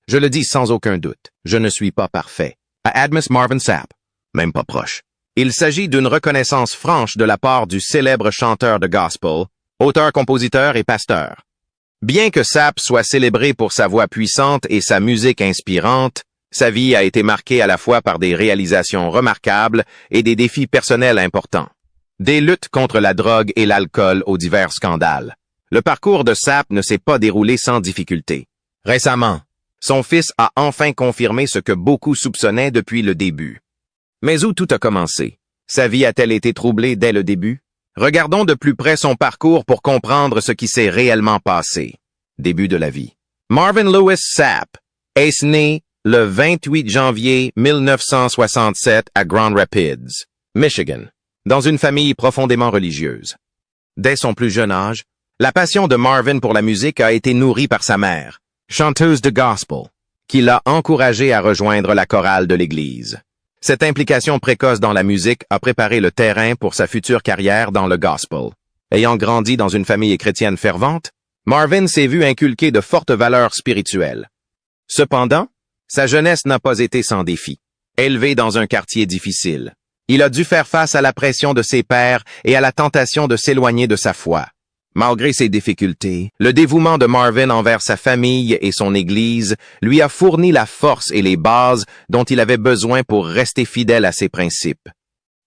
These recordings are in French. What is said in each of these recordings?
Je le dis sans aucun doute, je ne suis pas parfait. À Admis Marvin Sapp, même pas proche. Il s'agit d'une reconnaissance franche de la part du célèbre chanteur de gospel, auteur, compositeur et pasteur. Bien que Sapp soit célébré pour sa voix puissante et sa musique inspirante, sa vie a été marquée à la fois par des réalisations remarquables et des défis personnels importants. Des luttes contre la drogue et l'alcool aux divers scandales. Le parcours de Sapp ne s'est pas déroulé sans difficulté. Récemment, son fils a enfin confirmé ce que beaucoup soupçonnaient depuis le début. Mais où tout a commencé? Sa vie a-t-elle été troublée dès le début? Regardons de plus près son parcours pour comprendre ce qui s'est réellement passé. Début de la vie. Marvin Lewis Sapp est né le 28 janvier 1967 à Grand Rapids, Michigan, dans une famille profondément religieuse. Dès son plus jeune âge, la passion de Marvin pour la musique a été nourrie par sa mère, chanteuse de gospel, qui l'a encouragé à rejoindre la chorale de l'Église. Cette implication précoce dans la musique a préparé le terrain pour sa future carrière dans le gospel. Ayant grandi dans une famille chrétienne fervente, Marvin s'est vu inculquer de fortes valeurs spirituelles. Cependant, sa jeunesse n'a pas été sans défi. Élevé dans un quartier difficile, il a dû faire face à la pression de ses pairs et à la tentation de s'éloigner de sa foi. Malgré ces difficultés, le dévouement de Marvin envers sa famille et son Église lui a fourni la force et les bases dont il avait besoin pour rester fidèle à ses principes.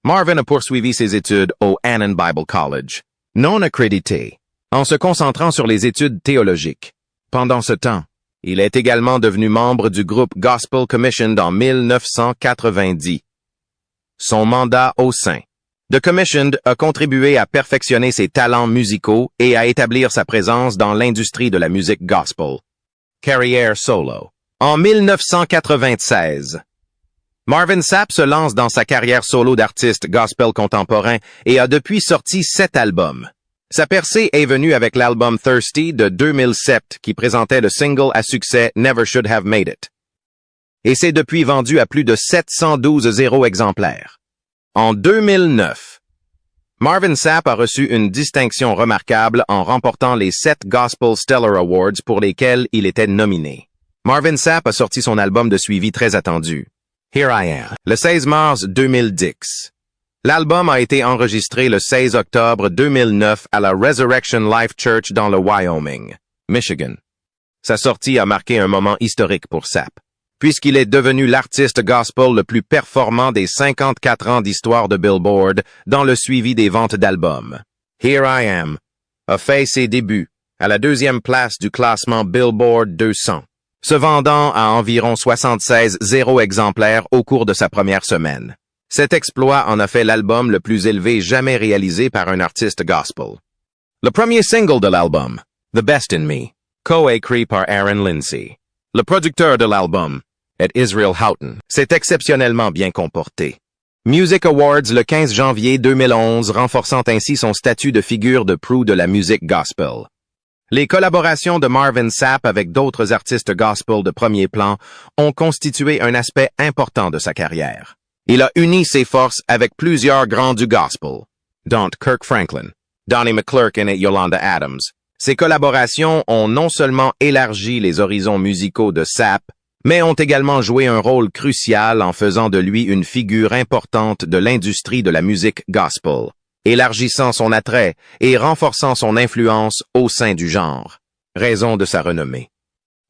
Marvin a poursuivi ses études au Annan Bible College, non accrédité, en se concentrant sur les études théologiques. Pendant ce temps, il est également devenu membre du groupe Gospel Commissioned en 1990. Son mandat au sein The Commissioned a contribué à perfectionner ses talents musicaux et à établir sa présence dans l'industrie de la musique gospel. Carrière solo. En 1996, Marvin Sapp se lance dans sa carrière solo d'artiste gospel contemporain et a depuis sorti 7 albums. Sa percée est venue avec l'album Thirsty de 2007 qui présentait le single à succès Never Should Have Made It. Et s'est depuis vendu à plus de 712 000 exemplaires. En 2009, Marvin Sapp a reçu une distinction remarquable en remportant les 7 Gospel Stellar Awards pour lesquels il était nominé. Marvin Sapp a sorti son album de suivi très attendu, Here I Am, le 16 mars 2010. L'album a été enregistré le 16 octobre 2009 à la Resurrection Life Church dans le Wyoming, Michigan. Sa sortie a marqué un moment historique pour Sapp, puisqu'il est devenu l'artiste gospel le plus performant des 54 ans d'histoire de Billboard dans le suivi des ventes d'albums. Here I Am a fait ses débuts à la 2e place du classement Billboard 200, se vendant à environ 76 000 exemplaires au cours de sa première semaine. Cet exploit en a fait l'album le plus élevé jamais réalisé par un artiste gospel. Le premier single de l'album, The Best in Me, co-écrit par Aaron Lindsay. Le producteur de l'album, Israel Houghton, s'est exceptionnellement bien comporté. Music Awards le 15 janvier 2011, renforçant ainsi son statut de figure de proue de la musique gospel. Les collaborations de Marvin Sapp avec d'autres artistes gospel de premier plan ont constitué un aspect important de sa carrière. Il a uni ses forces avec plusieurs grands du gospel, dont Kirk Franklin, Donnie McClurkin et Yolanda Adams. Ces collaborations ont non seulement élargi les horizons musicaux de Sapp, mais ont également joué un rôle crucial en faisant de lui une figure importante de l'industrie de la musique gospel, élargissant son attrait et renforçant son influence au sein du genre, raison de sa renommée.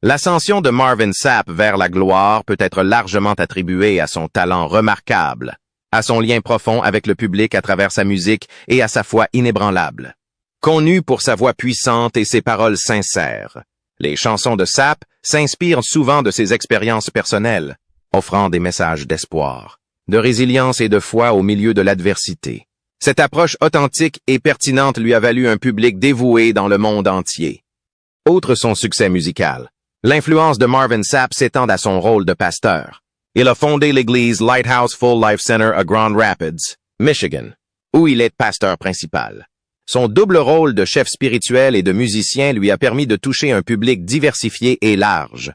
L'ascension de Marvin Sapp vers la gloire peut être largement attribuée à son talent remarquable, à son lien profond avec le public à travers sa musique et à sa foi inébranlable. Connu pour sa voix puissante et ses paroles sincères, les chansons de Sapp s'inspirent souvent de ses expériences personnelles, offrant des messages d'espoir, de résilience et de foi au milieu de l'adversité. Cette approche authentique et pertinente lui a valu un public dévoué dans le monde entier. Outre son succès musical, l'influence de Marvin Sapp s'étend à son rôle de pasteur. Il a fondé l'église Lighthouse Full Life Center à Grand Rapids, Michigan, où il est pasteur principal. Son double rôle de chef spirituel et de musicien lui a permis de toucher un public diversifié et large.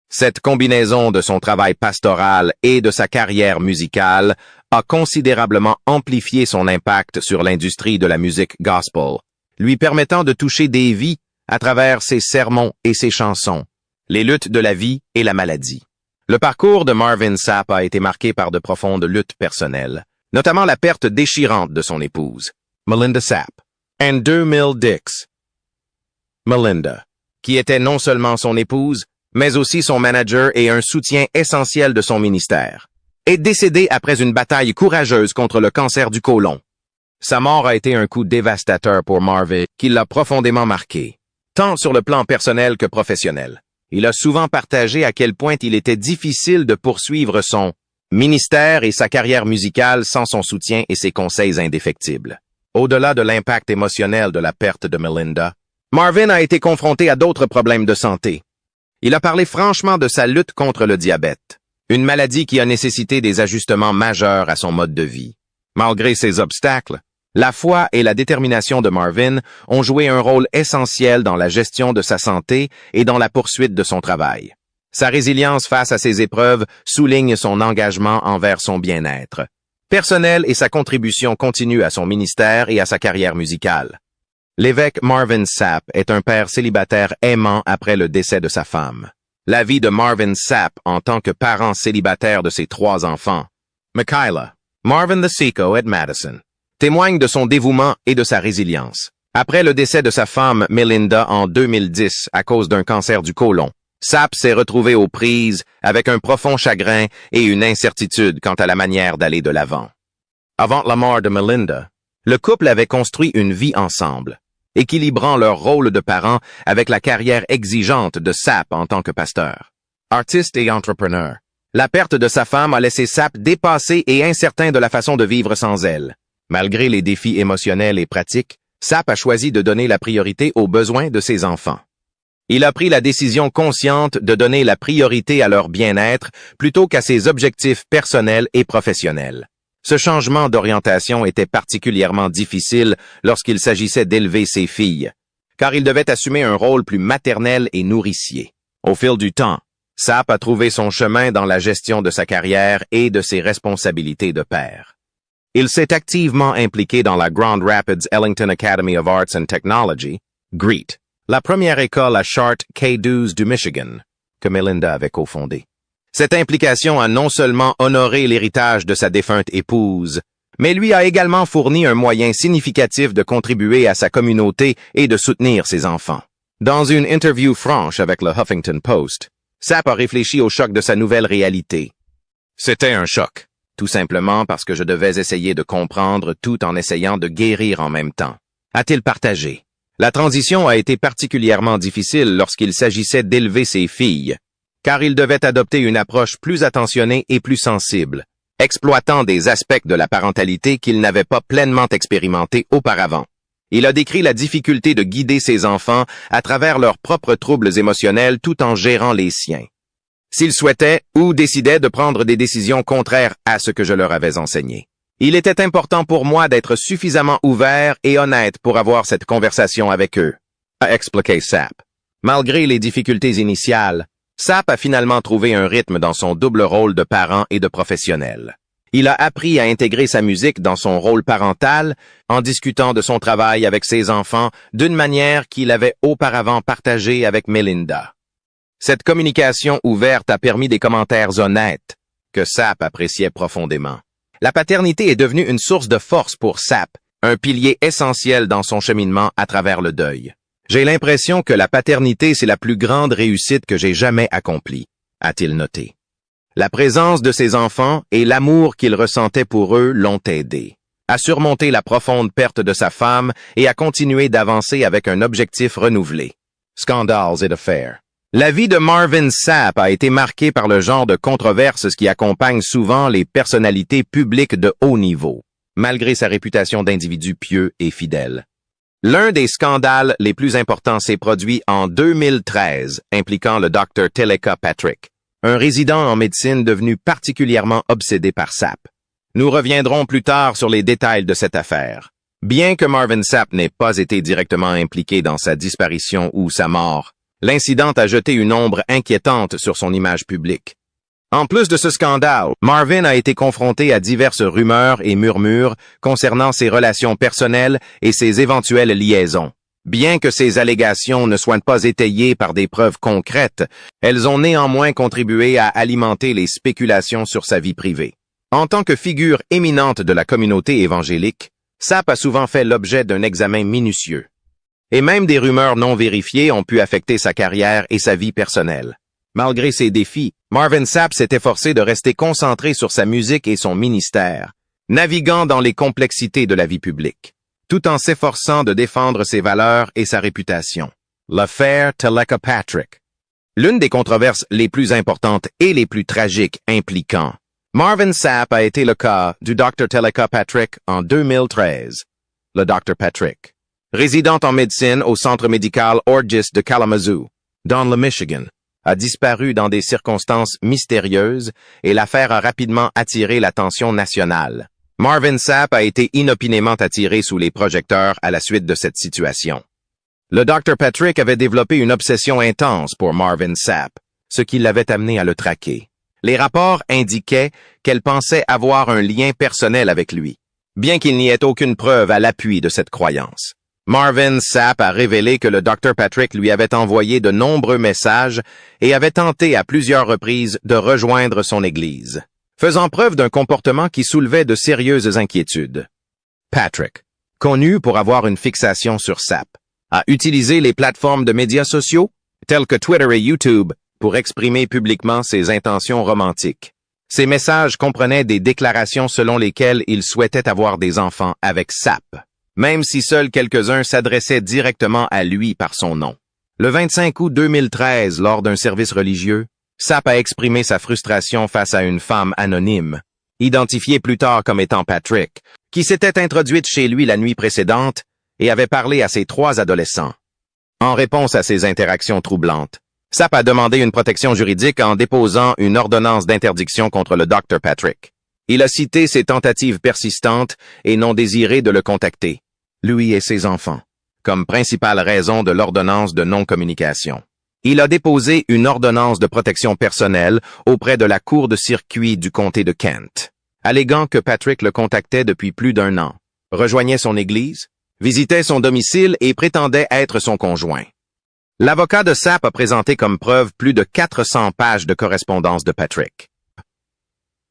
Cette combinaison de son travail pastoral et de sa carrière musicale a considérablement amplifié son impact sur l'industrie de la musique gospel, lui permettant de toucher des vies à travers ses sermons et ses chansons, les luttes de la vie et la maladie. Le parcours de Marvin Sapp a été marqué par de profondes luttes personnelles, notamment la perte déchirante de son épouse, Melinda Sapp, en 2010. Melinda, qui était non seulement son épouse, mais aussi son manager et un soutien essentiel de son ministère, est décédée après une bataille courageuse contre le cancer du côlon. Sa mort a été un coup dévastateur pour Marvin, qui l'a profondément marqué, tant sur le plan personnel que professionnel. Il a souvent partagé à quel point il était difficile de poursuivre son ministère et sa carrière musicale sans son soutien et ses conseils indéfectibles. Au-delà de l'impact émotionnel de la perte de Melinda, Marvin a été confronté à d'autres problèmes de santé. Il a parlé franchement de sa lutte contre le diabète, une maladie qui a nécessité des ajustements majeurs à son mode de vie. Malgré ces obstacles, la foi et la détermination de Marvin ont joué un rôle essentiel dans la gestion de sa santé et dans la poursuite de son travail. Sa résilience face à ces épreuves souligne son engagement envers son bien-être personnel et sa contribution continue à son ministère et à sa carrière musicale. L'évêque Marvin Sapp est un père célibataire aimant après le décès de sa femme. La vie de Marvin Sapp en tant que parent célibataire de ses 3 enfants, Michaela, Marvin the Seco et Madison, témoigne de son dévouement et de sa résilience. Après le décès de sa femme Melinda en 2010 à cause d'un cancer du côlon, Sapp s'est retrouvé aux prises avec un profond chagrin et une incertitude quant à la manière d'aller de l'avant. Avant la mort de Melinda, le couple avait construit une vie ensemble, équilibrant leur rôle de parents avec la carrière exigeante de Sapp en tant que pasteur. Artiste et entrepreneur, la perte de sa femme a laissé Sapp dépassé et incertain de la façon de vivre sans elle. Malgré les défis émotionnels et pratiques, Sapp a choisi de donner la priorité aux besoins de ses enfants. Il a pris la décision consciente de donner la priorité à leur bien-être plutôt qu'à ses objectifs personnels et professionnels. Ce changement d'orientation était particulièrement difficile lorsqu'il s'agissait d'élever ses filles, car il devait assumer un rôle plus maternel et nourricier. Au fil du temps, Sapp a trouvé son chemin dans la gestion de sa carrière et de ses responsabilités de père. Il s'est activement impliqué dans la Grand Rapids Ellington Academy of Arts and Technology, GREET, la première école à Chart K12 du Michigan, que Melinda avait cofondée. Cette implication a non seulement honoré l'héritage de sa défunte épouse, mais lui a également fourni un moyen significatif de contribuer à sa communauté et de soutenir ses enfants. Dans une interview franche avec le Huffington Post, Sapp a réfléchi au choc de sa nouvelle réalité. C'était un choc, tout simplement parce que je devais essayer de comprendre tout en essayant de guérir en même temps, a-t-il partagé. La transition a été particulièrement difficile lorsqu'il s'agissait d'élever ses filles, car il devait adopter une approche plus attentionnée et plus sensible, exploitant des aspects de la parentalité qu'il n'avait pas pleinement expérimentés auparavant. Il a décrit la difficulté de guider ses enfants à travers leurs propres troubles émotionnels tout en gérant les siens. S'ils souhaitaient ou décidaient de prendre des décisions contraires à ce que je leur avais enseigné. Il était important pour moi d'être suffisamment ouvert et honnête pour avoir cette conversation avec eux, a expliqué Sapp. Malgré les difficultés initiales, Sapp a finalement trouvé un rythme dans son double rôle de parent et de professionnel. Il a appris à intégrer sa musique dans son rôle parental en discutant de son travail avec ses enfants d'une manière qu'il avait auparavant partagée avec Melinda. Cette communication ouverte a permis des commentaires honnêtes que Sapp appréciait profondément. La paternité est devenue une source de force pour Sapp, un pilier essentiel dans son cheminement à travers le deuil. J'ai l'impression que la paternité, c'est la plus grande réussite que j'ai jamais accomplie, a-t-il noté. La présence de ses enfants et l'amour qu'il ressentait pour eux l'ont aidé à surmonter la profonde perte de sa femme et à continuer d'avancer avec un objectif renouvelé. Scandals et affaires. La vie de Marvin Sapp a été marquée par le genre de controverses qui accompagnent souvent les personnalités publiques de haut niveau, malgré sa réputation d'individu pieux et fidèle. L'un des scandales les plus importants s'est produit en 2013, impliquant le Dr. Teleka Patrick, un résident en médecine devenu particulièrement obsédé par Sapp. Nous reviendrons plus tard sur les détails de cette affaire. Bien que Marvin Sapp n'ait pas été directement impliqué dans sa disparition ou sa mort, l'incident a jeté une ombre inquiétante sur son image publique. En plus de ce scandale, Marvin a été confronté à diverses rumeurs et murmures concernant ses relations personnelles et ses éventuelles liaisons, Bien que ces allégations ne soient pas étayées par des preuves concrètes, elles ont néanmoins contribué à alimenter les spéculations sur sa vie privée. En tant que figure éminente de la communauté évangélique, Sapp a souvent fait l'objet d'un examen minutieux. Et même des rumeurs non vérifiées ont pu affecter sa carrière et sa vie personnelle. Malgré ces défis, Marvin Sapp s'est efforcé de rester concentré sur sa musique et son ministère, naviguant dans les complexités de la vie publique, tout en s'efforçant de défendre ses valeurs et sa réputation. L'affaire Teleka Patrick. L'une des controverses les plus importantes et les plus tragiques impliquant Marvin Sapp a été le cas du Dr. Teleka Patrick en 2013. Le Dr. Patrick, résidant en médecine au centre médical Orgis de Kalamazoo, dans le Michigan, a disparu dans des circonstances mystérieuses et l'affaire a rapidement attiré l'attention nationale. Marvin Sapp a été inopinément attiré sous les projecteurs à la suite de cette situation. Le Dr. Patrick avait développé une obsession intense pour Marvin Sapp, ce qui l'avait amené à le traquer. Les rapports indiquaient qu'elle pensait avoir un lien personnel avec lui, bien qu'il n'y ait aucune preuve à l'appui de cette croyance. Marvin Sapp a révélé que le Dr. Patrick lui avait envoyé de nombreux messages et avait tenté à plusieurs reprises de rejoindre son église, faisant preuve d'un comportement qui soulevait de sérieuses inquiétudes. Patrick, connu pour avoir une fixation sur Sapp, a utilisé les plateformes de médias sociaux, tels que Twitter et YouTube, pour exprimer publiquement ses intentions romantiques. Ces messages comprenaient des déclarations selon lesquelles il souhaitait avoir des enfants avec Sapp, même si seuls quelques-uns s'adressaient directement à lui par son nom. Le 25 août 2013, lors d'un service religieux, Sapp a exprimé sa frustration face à une femme anonyme, identifiée plus tard comme étant Patrick, qui s'était introduite chez lui la nuit précédente et avait parlé à ses 3 adolescents. En réponse à ces interactions troublantes, Sapp a demandé une protection juridique en déposant une ordonnance d'interdiction contre le Dr. Patrick. Il a cité ses tentatives persistantes et non désirées de le contacter, lui et ses enfants, comme principale raison de l'ordonnance de non-communication. Il a déposé une ordonnance de protection personnelle auprès de la cour de circuit du comté de Kent, alléguant que Patrick le contactait depuis plus d'1 an, rejoignait son église, visitait son domicile et prétendait être son conjoint. L'avocat de Sapp a présenté comme preuve plus de 400 pages de correspondance de Patrick.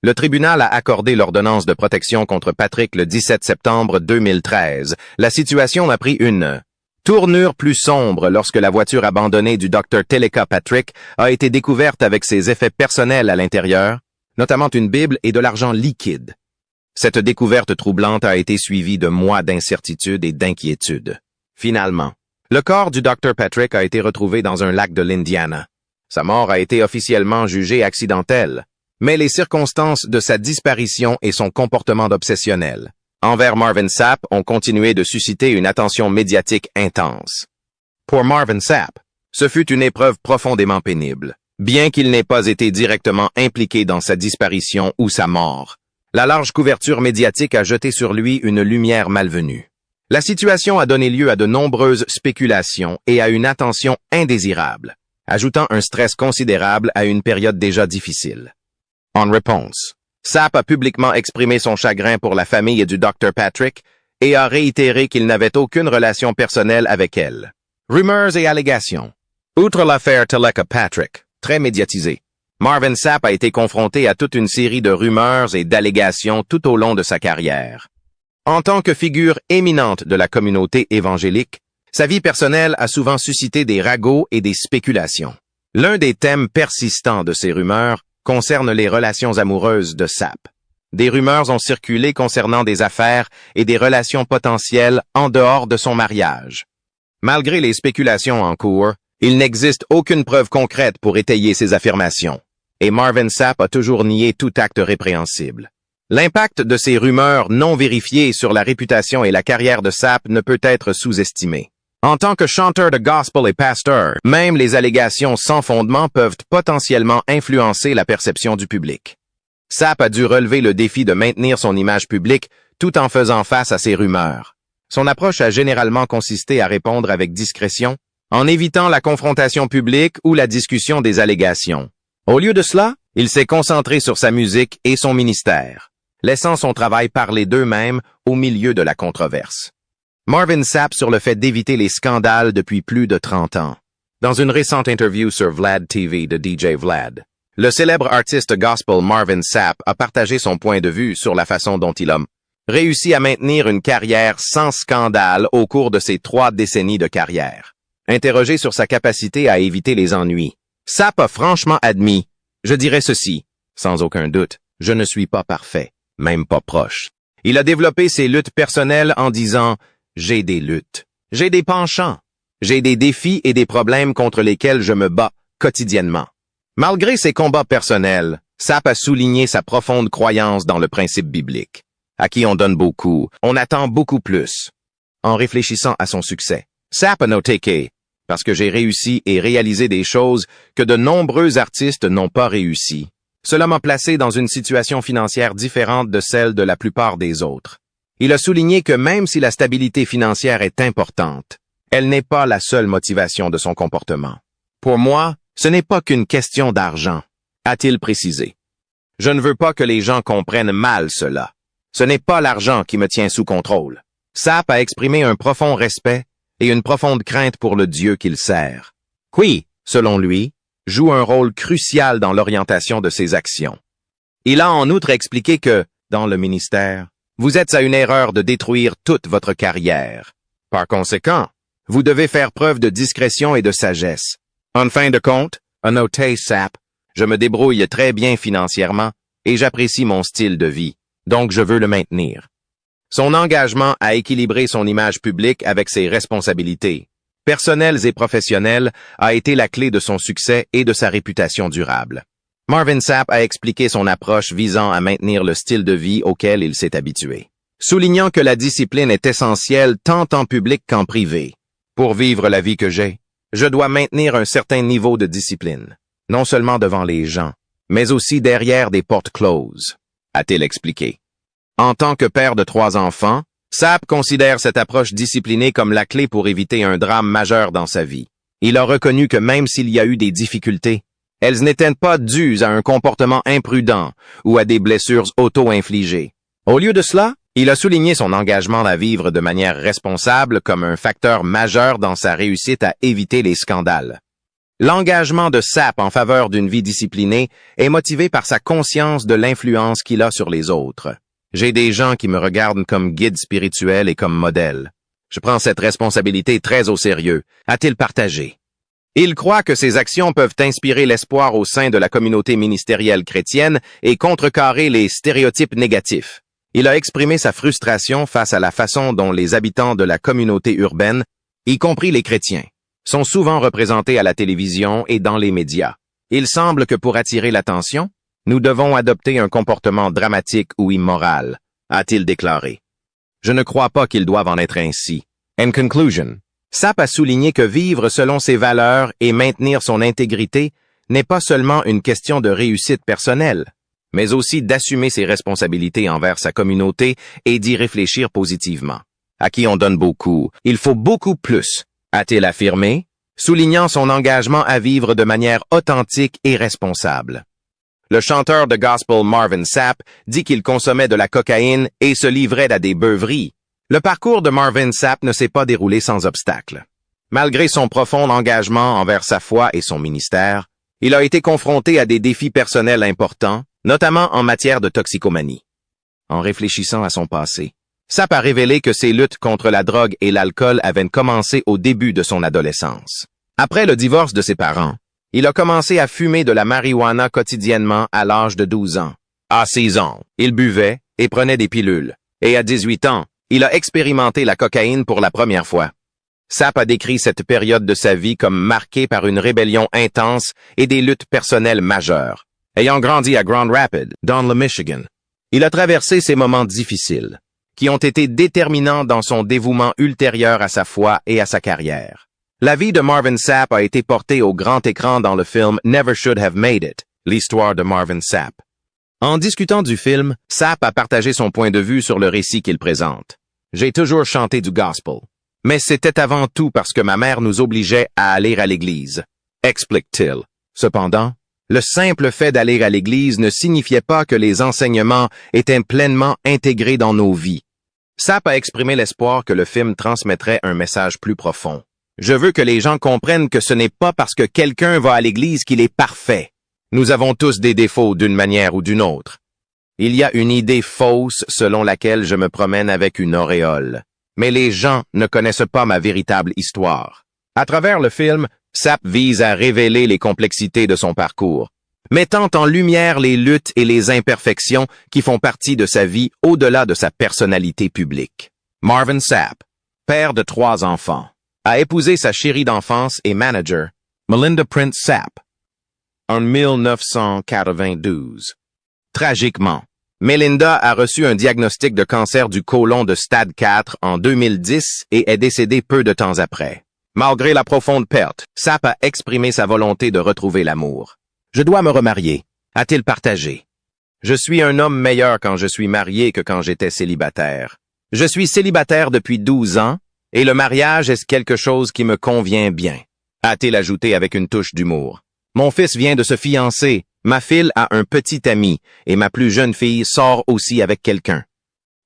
Le tribunal a accordé l'ordonnance de protection contre Patrick le 17 septembre 2013. La situation a pris une tournure plus sombre lorsque la voiture abandonnée du Dr. Teleka Patrick a été découverte avec ses effets personnels à l'intérieur, notamment une Bible et de l'argent liquide. Cette découverte troublante a été suivie de mois d'incertitude et d'inquiétude. Finalement, le corps du Dr. Patrick a été retrouvé dans un lac de l'Indiana. Sa mort a été officiellement jugée accidentelle, mais les circonstances de sa disparition et son comportement d'obsessionnel envers Marvin Sapp ont continué de susciter une attention médiatique intense. Pour Marvin Sapp, ce fut une épreuve profondément pénible, bien qu'il n'ait pas été directement impliqué dans sa disparition ou sa mort. La large couverture médiatique a jeté sur lui une lumière malvenue. La situation a donné lieu à de nombreuses spéculations et à une attention indésirable, ajoutant un stress considérable à une période déjà difficile. En réponse, Sapp a publiquement exprimé son chagrin pour la famille du Dr. Patrick et a réitéré qu'il n'avait aucune relation personnelle avec elle. Rumeurs et allégations. Outre l'affaire Teleka Patrick, très médiatisée, Marvin Sapp a été confronté à toute une série de rumeurs et d'allégations tout au long de sa carrière. En tant que figure éminente de la communauté évangélique, sa vie personnelle a souvent suscité des ragots et des spéculations. L'un des thèmes persistants de ces rumeurs concerne les relations amoureuses de Sapp. Des rumeurs ont circulé concernant des affaires et des relations potentielles en dehors de son mariage. Malgré les spéculations en cours, il n'existe aucune preuve concrète pour étayer ces affirmations, et Marvin Sapp a toujours nié tout acte répréhensible. L'impact de ces rumeurs non vérifiées sur la réputation et la carrière de Sapp ne peut être sous-estimé. En tant que chanteur de gospel et pasteur, même les allégations sans fondement peuvent potentiellement influencer la perception du public. Sapp a dû relever le défi de maintenir son image publique tout en faisant face à ces rumeurs. Son approche a généralement consisté à répondre avec discrétion, en évitant la confrontation publique ou la discussion des allégations. Au lieu de cela, il s'est concentré sur sa musique et son ministère, laissant son travail parler d'eux-mêmes au milieu de la controverse. Marvin Sapp sur le fait d'éviter les scandales depuis plus de 30 ans. Dans une récente interview sur Vlad TV de DJ Vlad, le célèbre artiste gospel Marvin Sapp a partagé son point de vue sur la façon dont il a réussi à maintenir une carrière sans scandale au cours de ses 3 décennies de carrière. Interrogé sur sa capacité à éviter les ennuis, Sapp a franchement admis « Je dirais ceci, sans aucun doute, je ne suis pas parfait, même pas proche. » Il a développé ses luttes personnelles en disant « J'ai des luttes, j'ai des penchants, j'ai des défis et des problèmes contre lesquels je me bats quotidiennement. » Malgré ses combats personnels, Sapp a souligné sa profonde croyance dans le principe biblique. À qui on donne beaucoup, on attend beaucoup plus. En réfléchissant à son succès, Sapp a noté que « Parce que j'ai réussi et réalisé des choses que de nombreux artistes n'ont pas réussi. Cela m'a placé dans une situation financière différente de celle de la plupart des autres. » Il a souligné que même si la stabilité financière est importante, elle n'est pas la seule motivation de son comportement. « Pour moi, ce n'est pas qu'une question d'argent, » a-t-il précisé. « Je ne veux pas que les gens comprennent mal cela. Ce n'est pas l'argent qui me tient sous contrôle. » Sapp a exprimé un profond respect et une profonde crainte pour le Dieu qu'il sert. Qui, selon lui, joue un rôle crucial dans l'orientation de ses actions. Il a en outre expliqué que, dans le ministère, vous êtes à une erreur de détruire toute votre carrière. Par conséquent, vous devez faire preuve de discrétion et de sagesse. En fin de compte, a noté Sapp, je me débrouille très bien financièrement et j'apprécie mon style de vie, donc je veux le maintenir. Son engagement à équilibrer son image publique avec ses responsabilités, personnelles et professionnelles, a été la clé de son succès et de sa réputation durable. Marvin Sapp a expliqué son approche visant à maintenir le style de vie auquel il s'est habitué, soulignant que la discipline est essentielle tant en public qu'en privé. Pour vivre la vie que j'ai, je dois maintenir un certain niveau de discipline, non seulement devant les gens, mais aussi derrière des portes closes, a-t-il expliqué. En tant que père de 3 enfants, Sapp considère cette approche disciplinée comme la clé pour éviter un drame majeur dans sa vie. Il a reconnu que même s'il y a eu des difficultés, elles n'étaient pas dues à un comportement imprudent ou à des blessures auto-infligées. Au lieu de cela, il a souligné son engagement à vivre de manière responsable comme un facteur majeur dans sa réussite à éviter les scandales. L'engagement de Sapp en faveur d'une vie disciplinée est motivé par sa conscience de l'influence qu'il a sur les autres. J'ai des gens qui me regardent comme guide spirituel et comme modèle. Je prends cette responsabilité très au sérieux, a-t-il partagé. Il croit que ses actions peuvent inspirer l'espoir au sein de la communauté ministérielle chrétienne et contrecarrer les stéréotypes négatifs. Il a exprimé sa frustration face à la façon dont les habitants de la communauté urbaine, y compris les chrétiens, sont souvent représentés à la télévision et dans les médias. Il semble que pour attirer l'attention, nous devons adopter un comportement dramatique ou immoral, a-t-il déclaré. Je ne crois pas qu'ils doivent en être ainsi. In conclusion, Sapp a souligné que vivre selon ses valeurs et maintenir son intégrité n'est pas seulement une question de réussite personnelle, mais aussi d'assumer ses responsabilités envers sa communauté et d'y réfléchir positivement. À qui on donne beaucoup, il faut beaucoup plus, a-t-il affirmé, soulignant son engagement à vivre de manière authentique et responsable. Le chanteur de gospel Marvin Sapp dit qu'il consommait de la cocaïne et se livrait à des beuveries. Le parcours de Marvin Sapp ne s'est pas déroulé sans obstacle. Malgré son profond engagement envers sa foi et son ministère, il a été confronté à des défis personnels importants, notamment en matière de toxicomanie. En réfléchissant à son passé, Sapp a révélé que ses luttes contre la drogue et l'alcool avaient commencé au début de son adolescence. Après le divorce de ses parents, il a commencé à fumer de la marijuana quotidiennement à l'âge de 12 ans. À 6 ans, il buvait et prenait des pilules. Et à 18 ans, il a expérimenté la cocaïne pour la première fois. Sapp a décrit cette période de sa vie comme marquée par une rébellion intense et des luttes personnelles majeures. Ayant grandi à Grand Rapids, dans le Michigan, il a traversé ces moments difficiles, qui ont été déterminants dans son dévouement ultérieur à sa foi et à sa carrière. La vie de Marvin Sapp a été portée au grand écran dans le film Never Should Have Made It, l'histoire de Marvin Sapp. En discutant du film, Sapp a partagé son point de vue sur le récit qu'il présente. « J'ai toujours chanté du gospel, mais c'était avant tout parce que ma mère nous obligeait à aller à l'église, » explique-t-il. Cependant, le simple fait d'aller à l'église ne signifiait pas que les enseignements étaient pleinement intégrés dans nos vies. Sapp a exprimé l'espoir que le film transmettrait un message plus profond. Je veux que les gens comprennent que ce n'est pas parce que quelqu'un va à l'église qu'il est parfait. Nous avons tous des défauts d'une manière ou d'une autre. Il y a une idée fausse selon laquelle je me promène avec une auréole. Mais les gens ne connaissent pas ma véritable histoire. À travers le film, Sapp vise à révéler les complexités de son parcours, mettant en lumière les luttes et les imperfections qui font partie de sa vie au-delà de sa personnalité publique. Marvin Sapp, père de 3 enfants, a épousé sa chérie d'enfance et manager, Melinda Prince Sapp, en 1992. Tragiquement, Melinda a reçu un diagnostic de cancer du côlon de stade 4 en 2010 et est décédée peu de temps après. Malgré la profonde perte, Sapp a exprimé sa volonté de retrouver l'amour. « Je dois me remarier », a-t-il partagé. « Je suis un homme meilleur quand je suis marié que quand j'étais célibataire. Je suis célibataire depuis 12 ans et le mariage est quelque chose qui me convient bien », a-t-il ajouté avec une touche d'humour. « Mon fils vient de se fiancer, ma fille a un petit ami et ma plus jeune fille sort aussi avec quelqu'un.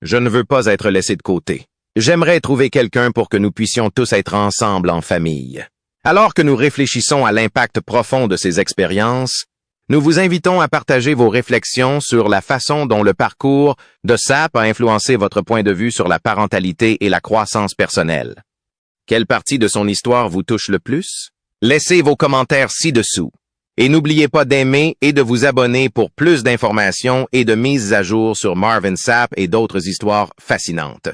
Je ne veux pas être laissé de côté. J'aimerais trouver quelqu'un pour que nous puissions tous être ensemble en famille. » Alors que nous réfléchissons à l'impact profond de ces expériences, nous vous invitons à partager vos réflexions sur la façon dont le parcours de Sapp a influencé votre point de vue sur la parentalité et la croissance personnelle. Quelle partie de son histoire vous touche le plus? Laissez vos commentaires ci-dessous. Et n'oubliez pas d'aimer et de vous abonner pour plus d'informations et de mises à jour sur Marvin Sapp et d'autres histoires fascinantes.